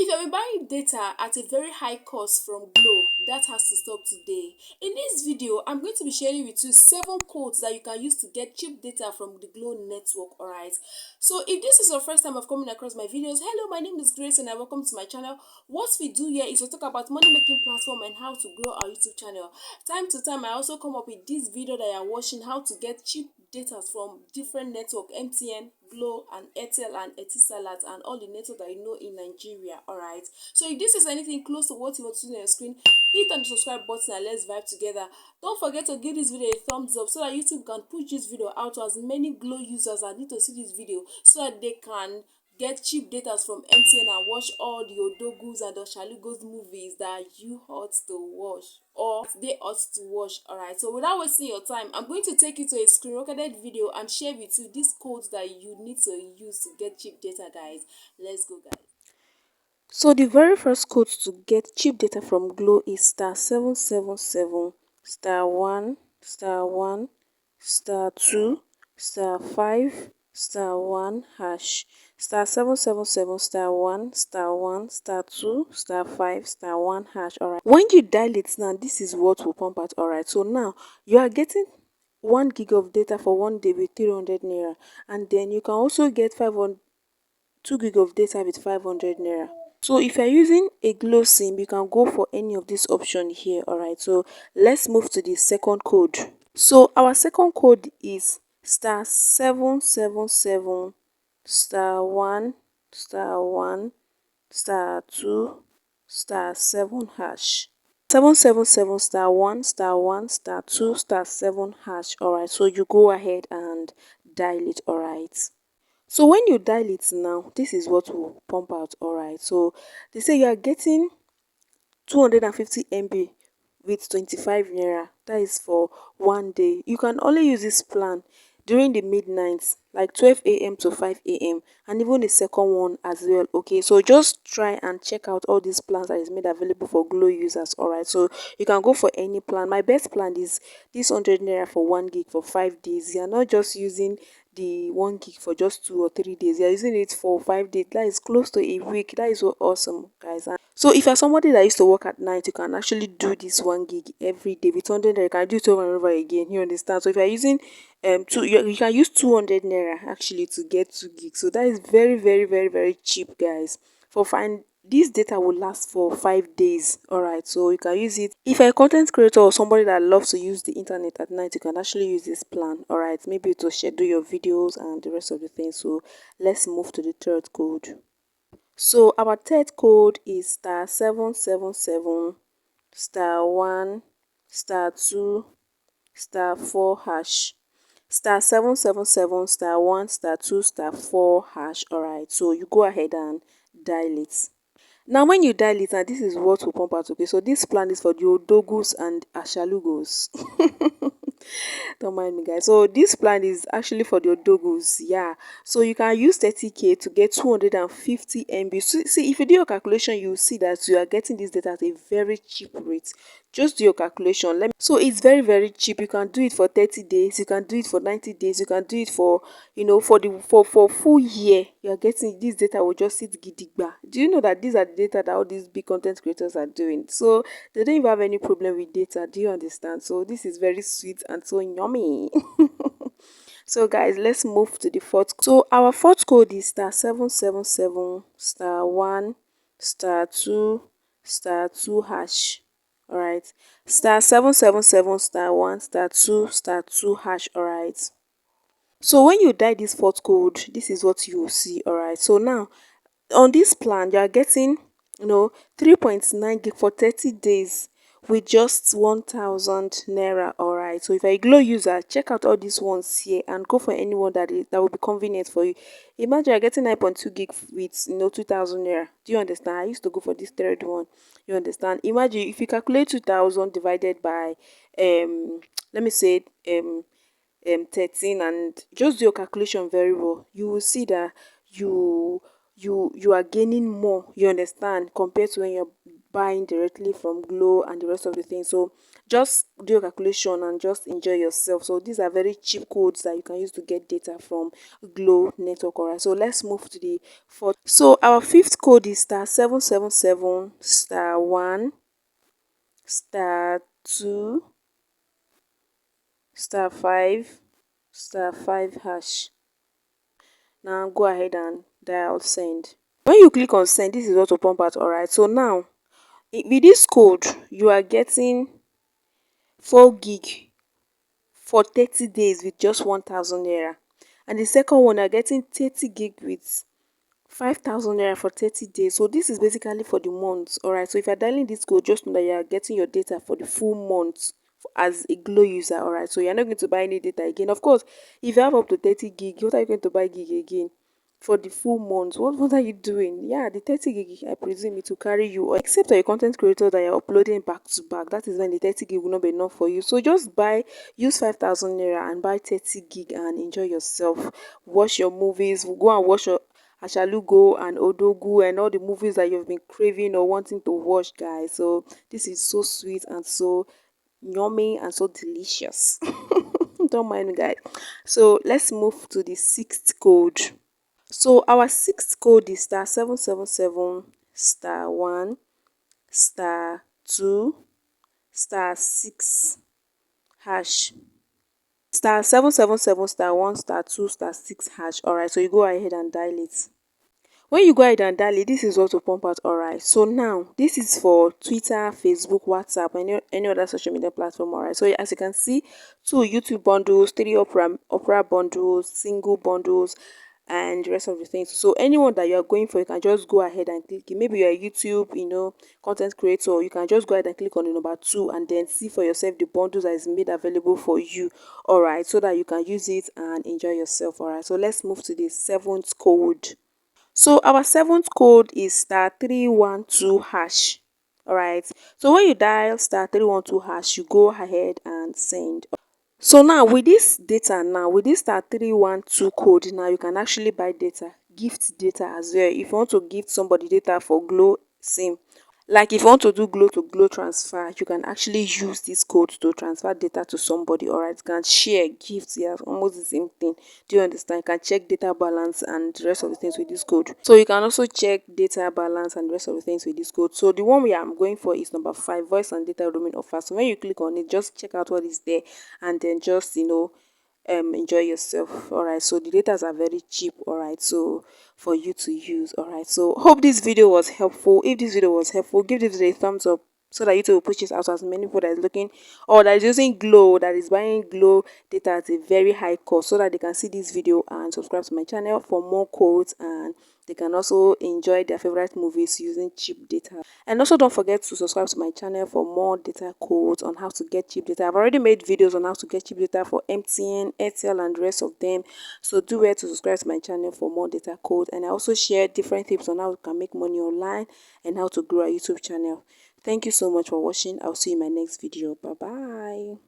If you've been buying data at a very high cost from Glo, that has to stop today. In this video, I'm going to be sharing with you 7 codes that you can use to get cheap data from the Glo network, alright? So if this is your first time of coming across my videos, hello, my name is Grace and I welcome to my channel. What we do here is to talk about money making platform and how to grow our YouTube channel. Time to time, I also come up with this video that you're watching, how to get cheap data from different network, MTN, Glo and Airtel and Etisalat and all the network that you know in Nigeria. Alright. So if this is anything close to what you want to see on your screen, hit on the subscribe button and let's vibe together. Don't forget to give this video a thumbs up so that YouTube can push this video out to as many Glo users that need to see this video so that they can get cheap data from MTN and watch all the Odogus and the Shalugos movies that you ought to watch or they ought to watch. Alright, so without wasting your time, I'm going to take you to a screen recorded video and share with you these codes that you need to use to get cheap data, guys. Let's go, guys. So the very first code to get cheap data from Glo is *777 *1 *1 *2 *5 *1 hash *777 *1 *1 *2 *5 *1 hash. Alright, when you dial it now, this is what will pump out. Alright, so now you are getting 1 gig of data for 1 day with 300 naira, and then you can also get 2 gig of data with 500 naira. So if you're using a Glo SIM, you can go for any of these options here. Alright, so let's move to the second code. So our second code is *777 *1 *1 *2 *7 hash. 777 *1 *1 *2 *7 hash. Alright, so you go ahead and dial it. Alright. So when you dial it now, this is what will pump out. Alright, so they say you are getting 250 MB with 25 naira. That is for 1 day. You can only use this plan during the midnight, like 12 a.m. to 5 a.m. and even the second one as well. Okay, so just try and check out all these plans that is made available for Glo users. Alright, so you can go for any plan. My best plan is this 100 naira for 1 gig for 5 days. You are not just using the 1 gig for just 2 or 3 days. You're using it for 5 days. That is close to a week. That is so awesome, guys. And so if you're somebody that used to work at night, you can actually do this 1 gig every day with 100 naira. You can do it over and over again. You understand? So if you're using you can use 200 naira actually to get 2 gigs. So that is very, very, very, very cheap, guys. For fine, this data will last for 5 days. Alright, so you can use it if you're a content creator or somebody that loves to use the internet at night. You can actually use this plan. Alright, maybe to schedule your videos and the rest of the things. So let's move to the third code. So our third code is *777 *1 *2 *4 hash *777 *1 *2 *4 hash. Alright, so you go ahead and dial it. Now when you dial it, and this is what will pump out. Okay, so this plan is for the Odogus and Ashalugos. Don't mind me, guys. So this plan is actually for the Odogus. Yeah, so you can use 30k to get 250 MB. So, see, if you do your calculation, you will see that you are getting this data at a very cheap rate. Just do your calculation. So it's very, very cheap. You can do it for 30 days, you can do it for 90 days, you can do it for, for full year. You are getting this data will just sit gidigba. Do you know that these are the data that all these big content creators are doing? So they don't even have any problem with data. Do you understand? So this is very sweet and so yummy. So guys, let's move to the fourth. So our fourth code is *777 *1 *2 *2 hash. Alright, *777 *1 *2 *2 hash. Alright, so when you dial this fourth code, this is what you will see. Alright, so now on this plan, you are getting 3.9 gig for 30 days with just 1,000 naira. Alright, so if you're a Glo user, check out all these ones here and go for anyone that will be convenient for you. Imagine you're getting 9.2 gig with 2,000 naira. Do you understand? I used to go for this third one. You understand? Imagine if you calculate 2,000 divided by let me say 13, and just do your calculation very well, you will see that you are gaining more. You understand? Compared to when you're buying directly from Glo and the rest of the things. So just do your calculation and just enjoy yourself. So these are very cheap codes that you can use to get data from Glo network. Alright, so let's move to the fourth. So our fifth code is *777 *1 *2 *5 *5 hash. Now go ahead and dial send. When you click on send, this is what will pump out. Alright, so now with this code you are getting 4 gig for 30 days with just 1,000 naira, and the second one you are getting 30 gig with 5,000 naira for 30 days. So this is basically for the month. Alright, so if you're dialing this code, just know that you are getting your data for the full month as a Glo user. Alright, so you're not going to buy any data again. Of course, if you have up to 30 gig, what are you going to buy gig again for the full month? What are you doing? Yeah, the 30 gig, I presume it will carry you, except you're a content creator that you're uploading back to back. That is when the 30 gig will not be enough for you. So just use 5,000 naira and buy 30 gig and enjoy yourself. Watch your movies, go and watch your Ashalugo and Odogu and all the movies that you've been craving or wanting to watch, guys. So this is so sweet and so yummy and so delicious. Don't mind me, guys. So let's move to the sixth code. So our sixth code is *777 *1 *2 *6 hash. *777 *1 *2 *6 hash. Alright, so you go ahead and dial it. When you go ahead and dial it, this is what will pump out. Alright, so now this is for Twitter, Facebook, WhatsApp, and any other social media platform. Alright, so as you can see, 2 YouTube bundles, 3 Opera bundles, single bundles, and the rest of the things. So anyone that you are going for, you can just go ahead and click it. Maybe you're a YouTube content creator, you can just go ahead and click on the number 2 and then see for yourself the bundles that is made available for you. Alright, so that you can use it and enjoy yourself. Alright, so let's move to the seventh code. So our seventh code is *312 hash. Alright, so when you dial *312 hash, you go ahead and send. So now with this data, now with this *312 code, now you can actually buy data, gift data as well. If you want to gift somebody data for Glo SIM, like if you want to do Glo to Glo transfer, you can actually use this code to transfer data to somebody. Alright, you can share gifts. Yeah, almost the same thing. Do you understand? You can check data balance and the rest of the things with this code. So you can also check data balance and the rest of the things with this code. So the one we are going for is number 5, voice and data roaming offer. So when you click on it, just check out what is there and then just enjoy yourself. Alright, so the data are very cheap. Alright, so for you to use. Alright, so hope this video was helpful. If this video was helpful, give this video a thumbs up so that YouTube will push it out to as many people that is looking or that is using Glo, that is buying Glo data at a very high cost, so that they can see this video and subscribe to my channel for more codes, and they can also enjoy their favorite movies using cheap data. And also don't forget to subscribe to my channel for more data codes on how to get cheap data. I've already made videos on how to get cheap data for MTN, Airtel, and the rest of them. So do well to subscribe to my channel for more data codes. And I also share different tips on how you can make money online and how to grow a YouTube channel. Thank you so much for watching. I'll see you in my next video. Bye bye.